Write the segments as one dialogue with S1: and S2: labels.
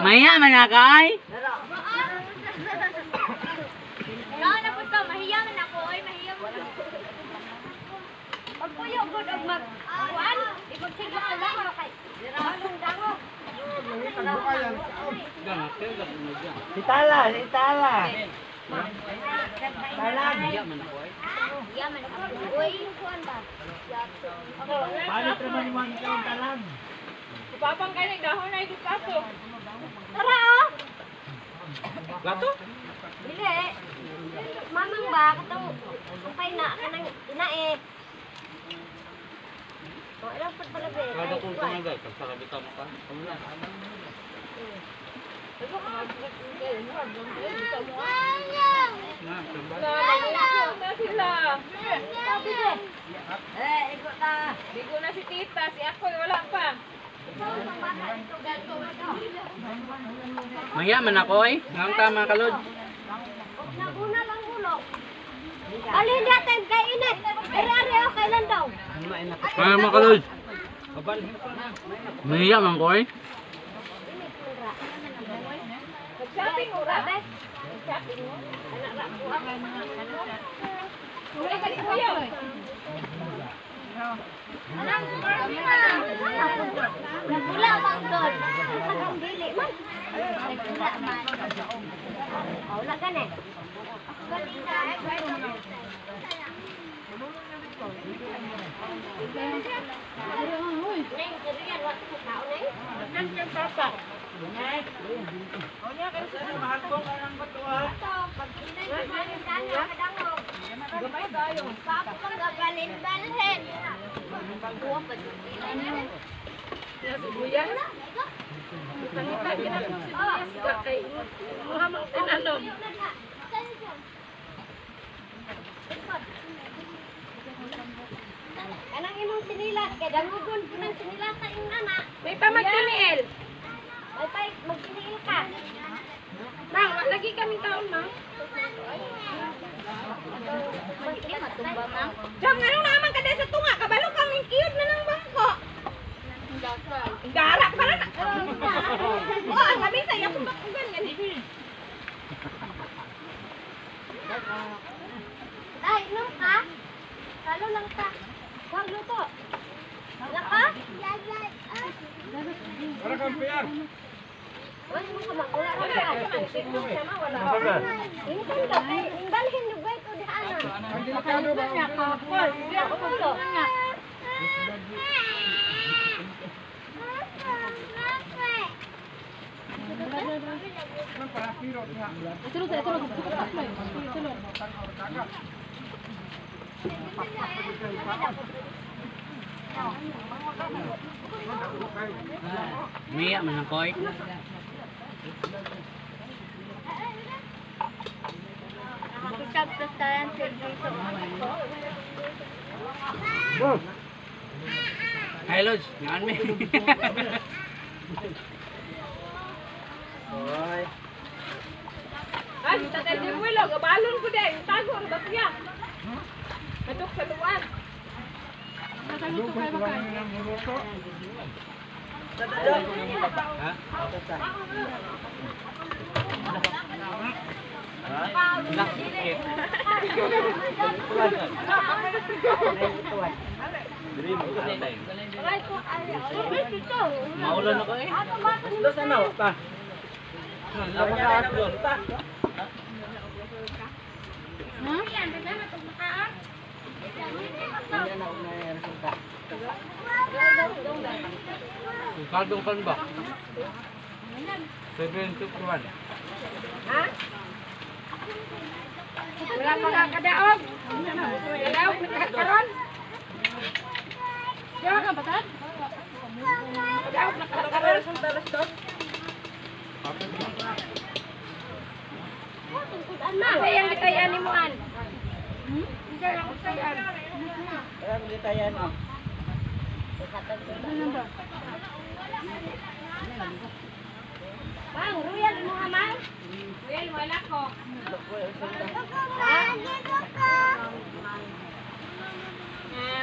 S1: Maya manakay.
S2: Yan na po to, mahiya man ako, oy, mahiya mo. Pag puyo gud og kuan, ibagsigla ka lang kay. Dalong dango.
S1: Si Tala.
S2: Talag. Hiya man ako. Uy, kuan ba?
S1: Palit naman mo ang talag.
S3: Papang kayo dahon na ito kaso.
S2: Tara oh.
S1: Gato?
S2: Dili. Mamang ba katong upay na kanang inae. O ilang pala be.
S1: Kada kung tumagay, pagsalabita mo ka.
S3: Na sila.
S2: Ikot ta.
S3: Bigo na si tita, si ako wala pa.
S1: Maya man ako eh. Ang tama kalod.
S2: Naguna lang gulong. Alin natin kay init. Ari-ari o kailan daw?
S1: Maya man kalod. Maya man ko eh.
S3: Shopping mo ra.
S2: Shopping mo. Anak ra ko
S3: Wala ka ni kuya.
S2: Anak, nagula man doon. Ang dili man. Nagula man. Wala ka na. Kanang imong sinilas kay dangugon po ng sinilas sa imong anak.
S3: May pamagtiniel.
S2: May pa magsinil ka.
S3: Mang, lagi kaming taon, mang.
S2: Hindi matumba mang.
S3: Jam, ano naman ka sa tunga? Kabalo kang cute na ng bangko. Gara pa na. Oh, ang gabi sa'yo kung makugan nga.
S2: Dai, inom ka? Salo lang ka. Huwag luto. Wala ka?
S4: Para kang PR.
S2: Huwag mo ka makula ka. Ingkan ka kay imbalhin yung wait o di ana.
S4: Ang delikado ba?
S2: Hindi ako tulo.
S4: Ang para pirot nga.
S1: Maya man ako eh.
S2: Kita prestaran serviso.
S1: Hey Lodge, yan me.
S3: Ay, tagal din mo lang. Balon ko din. Tago, ba siya? Matok sa luwan.
S4: Lupa ko lang yung muluto.
S1: Ha? Maulan ako eh. Sana pa. Kaldong kan ba? 721.
S3: Ha? Wala pa nga kadaog. Kadaog, nakakaroon. Diyan ka, batad? Kadaog, nakakaroon sa talas to. Nasa yung gitayan ni Muan. Hindi yung gitayan.
S1: Kaya gitayan mo.
S2: Bang, royal mo ha, Mang?
S3: Well, wala ko.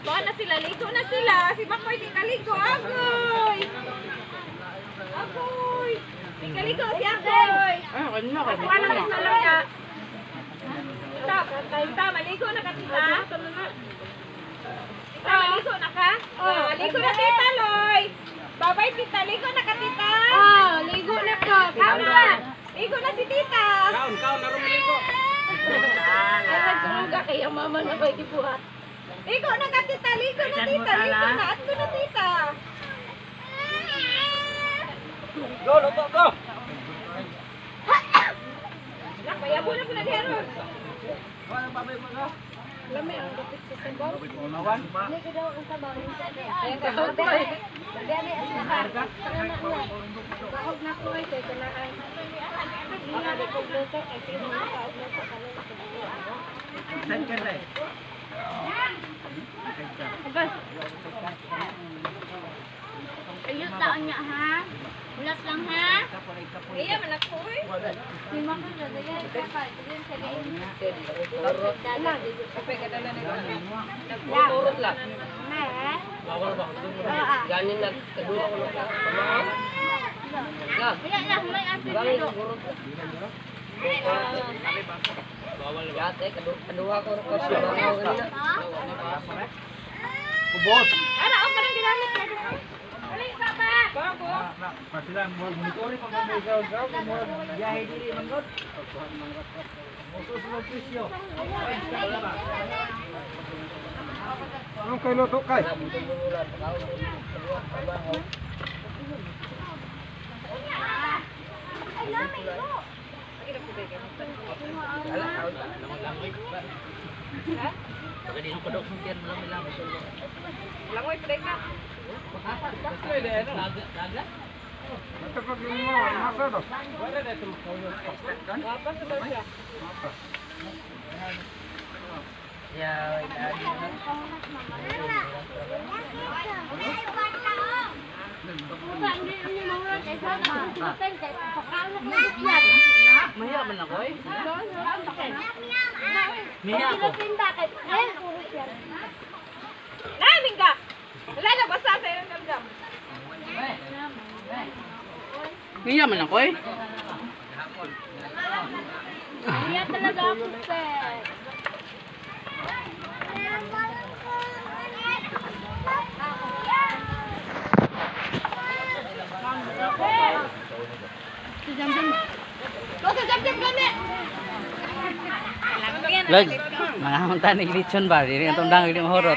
S3: Tuwa na sila, ligo na sila. Si Bakoy di kaligo, agoy. Paano na sa laya? Tita, maligo na ka, tita. Tita, maligo na ka? Ligo na, tita, Loy. Babay, tita. Ligo na ka, tita.
S2: Ligo na ko. Kamsa.
S3: Ligo na si tita.
S1: Kaon, na rumiligo.
S2: Ay, nagsuruga kaya mama na ko'y kibuhat.
S3: Ligo na ka, tita. Ligo na, tita. Ligo na. At ko na, tita.
S1: Go, luto, go.
S3: Nakayabo na po nag-heron.
S2: Lami ang kapit sa sabaw.
S1: Unawan.
S2: Hindi ko daw ang sabaw.
S3: Ayan, kahot ko eh.
S2: Sabihan ay asmakar. Bahog na ko eh. Kaya kanaan. Mga di ko luto. Ay, sino na kaog luto.
S1: Saan ka na eh?
S2: Ayun taon niya ha. Ulat lang ha.
S3: Iya, manak ko eh.
S2: Lima ko dyan. Dagay ka pa. Dagay sa gayon.
S3: Kapag kadala na ito.
S2: Nagpupurot lang. Ne?
S1: Bawal ba?
S2: Ganin
S5: na kadua ko lang pamahal.
S2: Wala lang. May asin dito.
S1: Bawal ba?
S5: Yate kadua ko ko sa pamahal kanina.
S1: Kubos.
S3: Ano, ang parang ginamit na ito. Alay, papa. Bago.
S1: Pasilang mo monitori pag may gaw mo biyahe dili man god. Musos pisyo. Anong kay luto kay?
S3: Langoy, pwede ka. Wapas sa daw siya.
S5: Maya man ako eh.
S2: Miya ako.
S3: Naming ka! Wala na, basta sa'yo ng damdam.
S5: Maya man ako eh.
S2: Miya talaga ako, sir.
S5: Lag, mga hunta ni glitson ba? Dili ang tundang dili mahurot.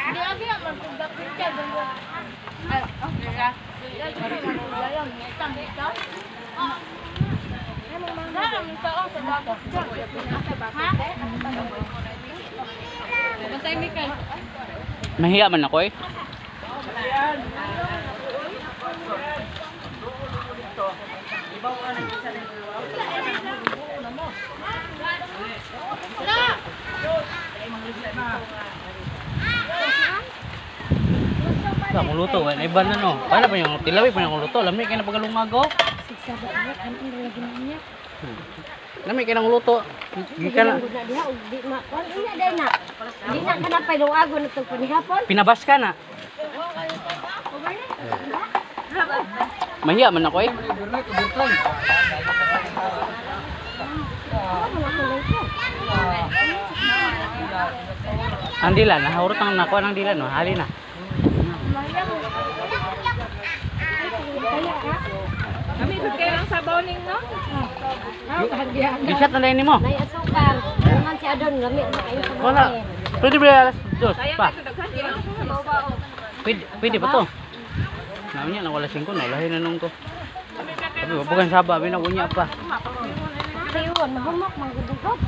S5: Mahiya man ako eh. Sa akong luto, wala iba na no. Paano pa yung tilawi pa yung luto? Lami kayo na pagkalungago. Lami kayo ng luto. Hindi ka na.
S2: Di na ka na pailuago na itong panihapon.
S5: Pinabas ka na. Mahiya man ako eh. Ang dila, nahurot ang nakuha ng dila no. Hali na.
S3: Kami ba kayo ang sabaw ninyo?
S5: Bisat na dahil mo.
S2: May asukar. Naman si Adon, gamit na kayo sa
S5: Wala.
S2: buhay.
S5: Pwede ba alas dos
S3: Sayang
S5: pa?
S3: ito, daghan din ang sabaw-bao.
S5: Pwede ba to? Namanya na wala 5 na. Lahi na nung ko. Sabi ba, bukan saba. Binagunya pa.
S2: Sayuan, mahumok, manggudugod.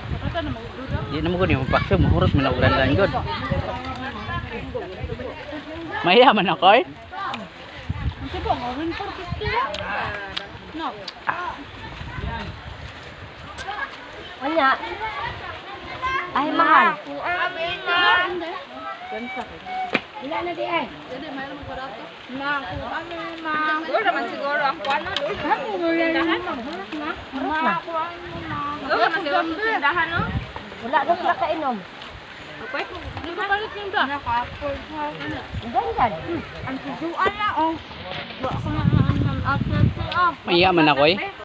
S5: Di na mo ko niya mapakso. Mahurot mo na ulan-ulan god. Mayaman ako eh.
S2: Kasi po, mawin po, no. Anya? Ay, mahal. Wala na di ay.
S3: Doon naman siguro ang kuwan na doon. Doon naman siguro ang tindahan, no?
S2: Wala na sila kainom.
S3: Okay. Nakapalit yung da.
S2: Ganyan. Ang susuan na, oh. Wala ko na ang after.
S5: Mayaman ako eh.